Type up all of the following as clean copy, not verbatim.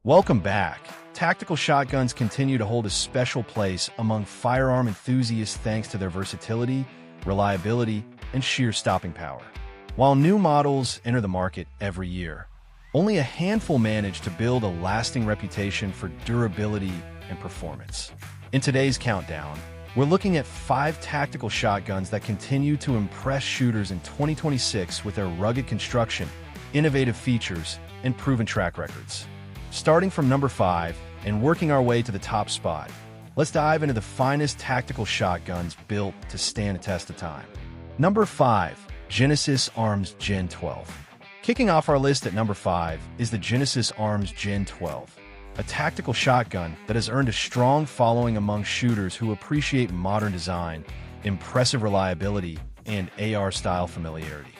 Welcome back. Tactical shotguns continue to hold a special place among firearm enthusiasts thanks to their versatility, reliability, and sheer stopping power. While new models enter the market every year, only a handful manage to build a lasting reputation for durability and performance. In today's countdown, we're looking at 5 tactical shotguns that continue to impress shooters in 2026 with their rugged construction, innovative features, and proven track records. Starting from number 5 and working our way to the top spot, let's dive into the finest tactical shotguns built to stand the test of time. Number 5. Genesis Arms Gen 12. Kicking off our list at number 5 is the Genesis Arms Gen 12, a tactical shotgun that has earned a strong following among shooters who appreciate modern design, impressive reliability, and AR-style familiarity.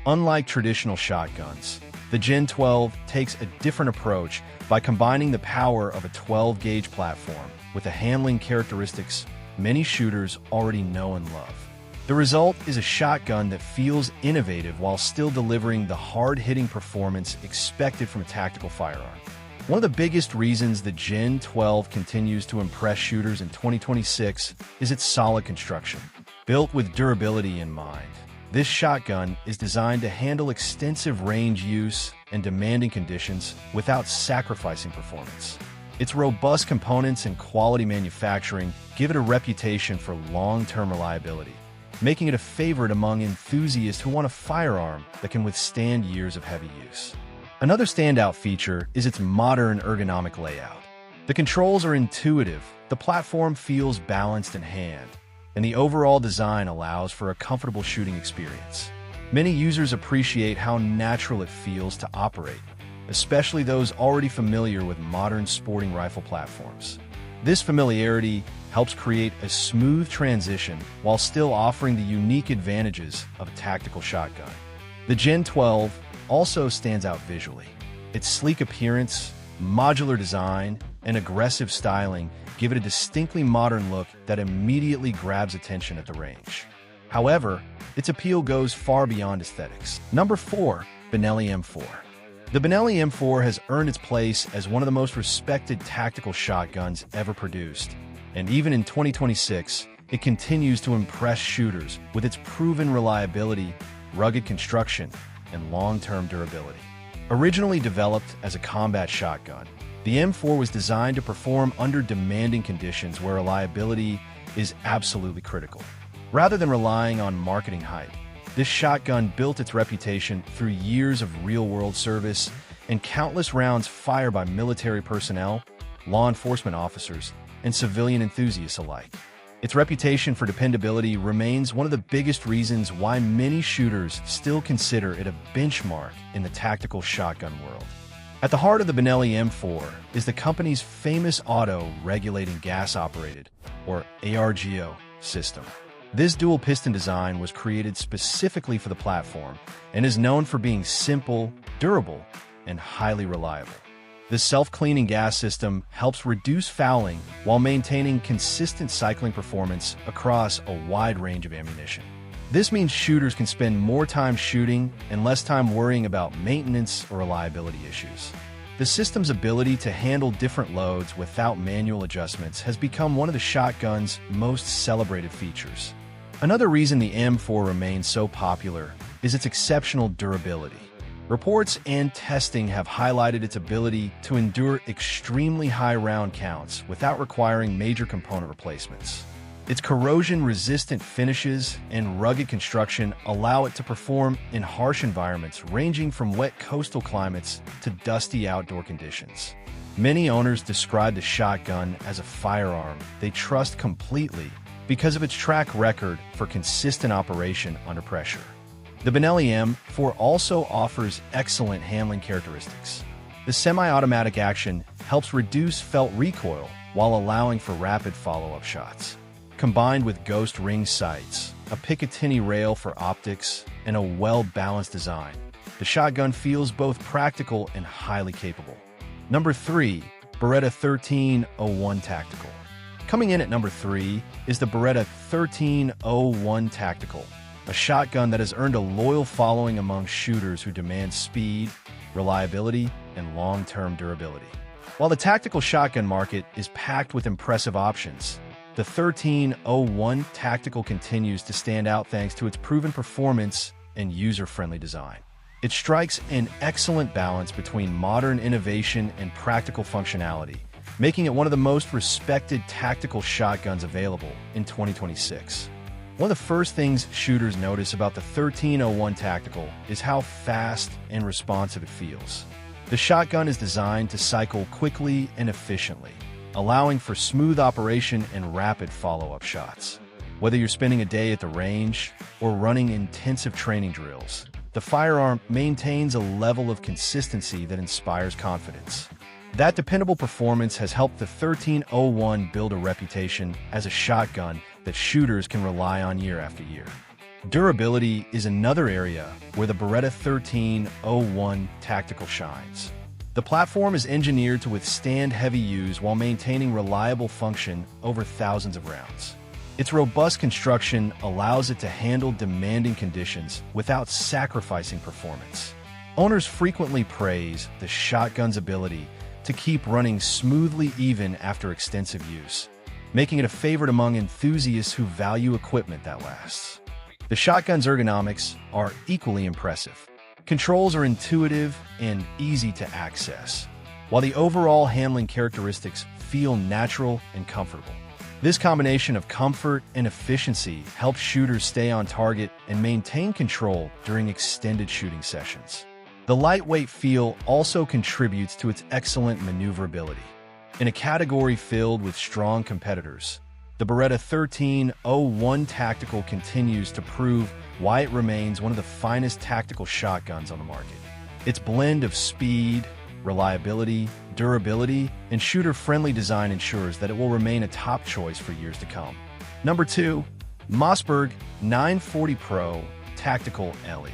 Unlike traditional shotguns, the Gen 12 takes a different approach by combining the power of a 12-gauge platform with the handling characteristics many shooters already know and love. The result is a shotgun that feels innovative while still delivering the hard-hitting performance expected from a tactical firearm. One of the biggest reasons the Gen 12 continues to impress shooters in 2026 is its solid construction. Built with durability in mind, this shotgun is designed to handle extensive range use and demanding conditions without sacrificing performance. Its robust components and quality manufacturing give it a reputation for long-term reliability, making it a favorite among enthusiasts who want a firearm that can withstand years of heavy use. Another standout feature is its modern ergonomic layout. The controls are intuitive, the platform feels balanced in hand, and the overall design allows for a comfortable shooting experience. Many users appreciate how natural it feels to operate, especially those already familiar with modern sporting rifle platforms. This familiarity helps create a smooth transition while still offering the unique advantages of a tactical shotgun. The Gen 12 also stands out visually. Its sleek appearance, modular design, and aggressive styling give it a distinctly modern look that immediately grabs attention at the range. However, its appeal goes far beyond aesthetics. Number 4. Benelli M4. The Benelli M4 has earned its place as one of the most respected tactical shotguns ever produced, and even in 2026, it continues to impress shooters with its proven reliability, rugged construction, and long-term durability. Originally developed as a combat shotgun, the M4 was designed to perform under demanding conditions where reliability is absolutely critical. Rather than relying on marketing hype, this shotgun built its reputation through years of real-world service and countless rounds fired by military personnel, law enforcement officers, and civilian enthusiasts alike. Its reputation for dependability remains one of the biggest reasons why many shooters still consider it a benchmark in the tactical shotgun world. At the heart of the Benelli M4 is the company's famous auto-regulating gas-operated, or ARGO, system. This dual-piston design was created specifically for the platform and is known for being simple, durable, and highly reliable. The self-cleaning gas system helps reduce fouling while maintaining consistent cycling performance across a wide range of ammunition. This means shooters can spend more time shooting and less time worrying about maintenance or reliability issues. The system's ability to handle different loads without manual adjustments has become one of the shotgun's most celebrated features. Another reason the M4 remains so popular is its exceptional durability. Reports and testing have highlighted its ability to endure extremely high round counts without requiring major component replacements. Its corrosion-resistant finishes and rugged construction allow it to perform in harsh environments ranging from wet coastal climates to dusty outdoor conditions. Many owners describe the shotgun as a firearm they trust completely because of its track record for consistent operation under pressure. The Benelli M4 also offers excellent handling characteristics. The semi-automatic action helps reduce felt recoil while allowing for rapid follow-up shots. Combined with ghost ring sights, a Picatinny rail for optics, and a well-balanced design, the shotgun feels both practical and highly capable. Number 3. Beretta 1301 Tactical. Coming in at number 3 is the Beretta 1301 Tactical, a shotgun that has earned a loyal following among shooters who demand speed, reliability, and long-term durability. While the tactical shotgun market is packed with impressive options, the 1301 Tactical continues to stand out thanks to its proven performance and user-friendly design. It strikes an excellent balance between modern innovation and practical functionality, making it one of the most respected tactical shotguns available in 2026. One of the first things shooters notice about the 1301 Tactical is how fast and responsive it feels. The shotgun is designed to cycle quickly and efficiently, allowing for smooth operation and rapid follow-up shots. Whether you're spending a day at the range or running intensive training drills, the firearm maintains a level of consistency that inspires confidence. That dependable performance has helped the 1301 build a reputation as a shotgun that shooters can rely on year after year. Durability is another area where the Beretta 1301 Tactical shines. The platform is engineered to withstand heavy use while maintaining reliable function over thousands of rounds. Its robust construction allows it to handle demanding conditions without sacrificing performance. Owners frequently praise the shotgun's ability to keep running smoothly even after extensive use, making it a favorite among enthusiasts who value equipment that lasts. The shotgun's ergonomics are equally impressive. Controls are intuitive and easy to access, while the overall handling characteristics feel natural and comfortable. This combination of comfort and efficiency helps shooters stay on target and maintain control during extended shooting sessions. The lightweight feel also contributes to its excellent maneuverability. In a category filled with strong competitors, the Beretta 1301 Tactical continues to prove why it remains one of the finest tactical shotguns on the market. Its blend of speed, reliability, durability, and shooter-friendly design ensures that it will remain a top choice for years to come. Number 2. Mossberg 940 Pro Tactical LE.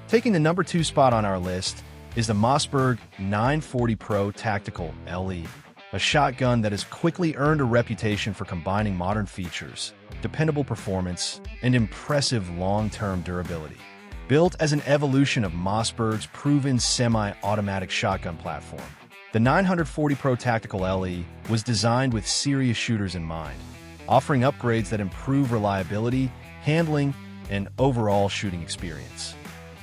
Taking the number 2 spot on our list is the Mossberg 940 Pro Tactical LE, a shotgun that has quickly earned a reputation for combining modern features, dependable performance, and impressive long-term durability. Built as an evolution of Mossberg's proven semi-automatic shotgun platform, the 940 Pro Tactical LE was designed with serious shooters in mind, offering upgrades that improve reliability, handling, and overall shooting experience.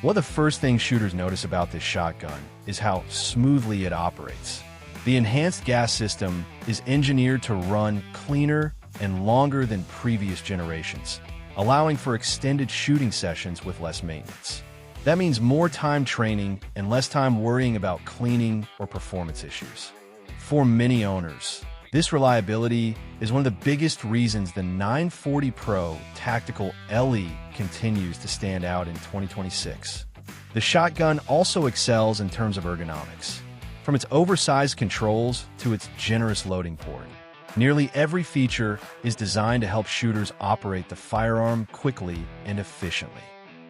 One of the first things shooters notice about this shotgun is how smoothly it operates. The enhanced gas system is engineered to run cleaner and longer than previous generations, allowing for extended shooting sessions with less maintenance. That means more time training and less time worrying about cleaning or performance issues. For many owners, this reliability is one of the biggest reasons the 940 Pro Tactical LE continues to stand out in 2026. The shotgun also excels in terms of ergonomics. From its oversized controls to its generous loading port, nearly every feature is designed to help shooters operate the firearm quickly and efficiently.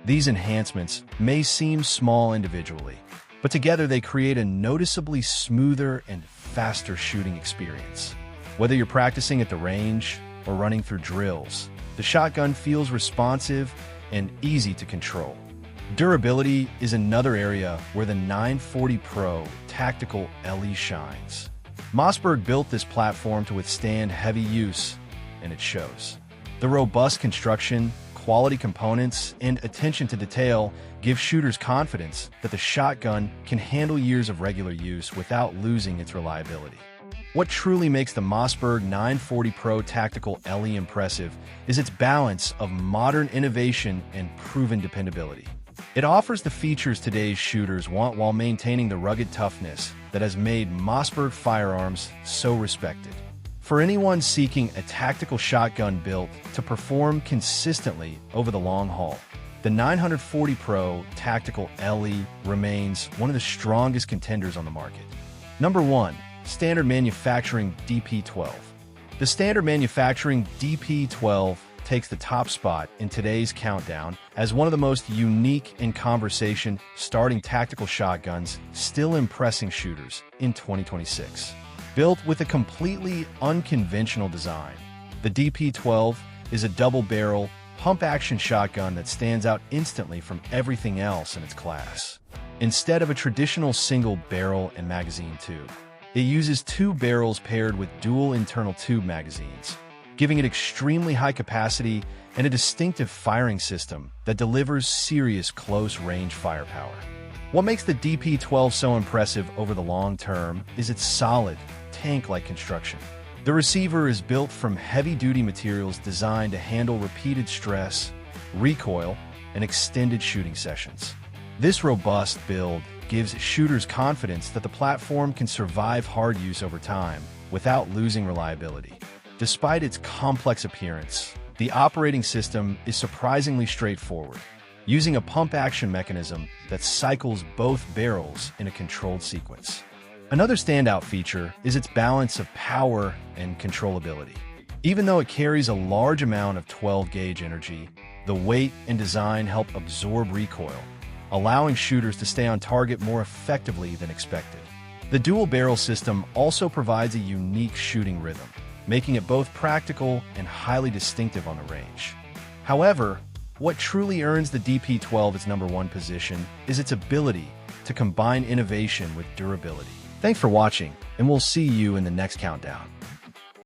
These enhancements may seem small individually, but together they create a noticeably smoother and faster shooting experience. Whether you're practicing at the range or running through drills, the shotgun feels responsive and easy to control. Durability is another area where the 940 Pro Tactical LE shines. Mossberg built this platform to withstand heavy use, and it shows. The robust construction, quality components, and attention to detail give shooters confidence that the shotgun can handle years of regular use without losing its reliability. What truly makes the Mossberg 940 Pro Tactical LE impressive is its balance of modern innovation and proven dependability. It offers the features today's shooters want while maintaining the rugged toughness that has made Mossberg firearms so respected. For anyone seeking a tactical shotgun built to perform consistently over the long haul, the 940 Pro Tactical LE remains one of the strongest contenders on the market. Number 1. Standard Manufacturing DP12. The Standard Manufacturing DP12 takes the top spot in today's countdown as one of the most unique and conversation-starting tactical shotguns still impressing shooters in 2026. Built with a completely unconventional design, the DP12 is a double-barrel, pump-action shotgun that stands out instantly from everything else in its class. Instead of a traditional single barrel and magazine tube, It uses two barrels paired with dual internal tube magazines, giving it extremely high capacity and a distinctive firing system that delivers serious close-range firepower. What makes the DP-12 so impressive over the long term is its solid, tank-like construction. The receiver is built from heavy-duty materials designed to handle repeated stress, recoil, and extended shooting sessions. This robust build gives shooters confidence that the platform can survive hard use over time without losing reliability. Despite its complex appearance, the operating system is surprisingly straightforward, using a pump-action mechanism that cycles both barrels in a controlled sequence. Another standout feature is its balance of power and controllability. Even though it carries a large amount of 12-gauge energy, the weight and design help absorb recoil, allowing shooters to stay on target more effectively than expected. The dual-barrel system also provides a unique shooting rhythm, making it both practical and highly distinctive on the range. However, what truly earns the DP-12 its #1 position is its ability to combine innovation with durability. Thanks for watching, and we'll see you in the next countdown.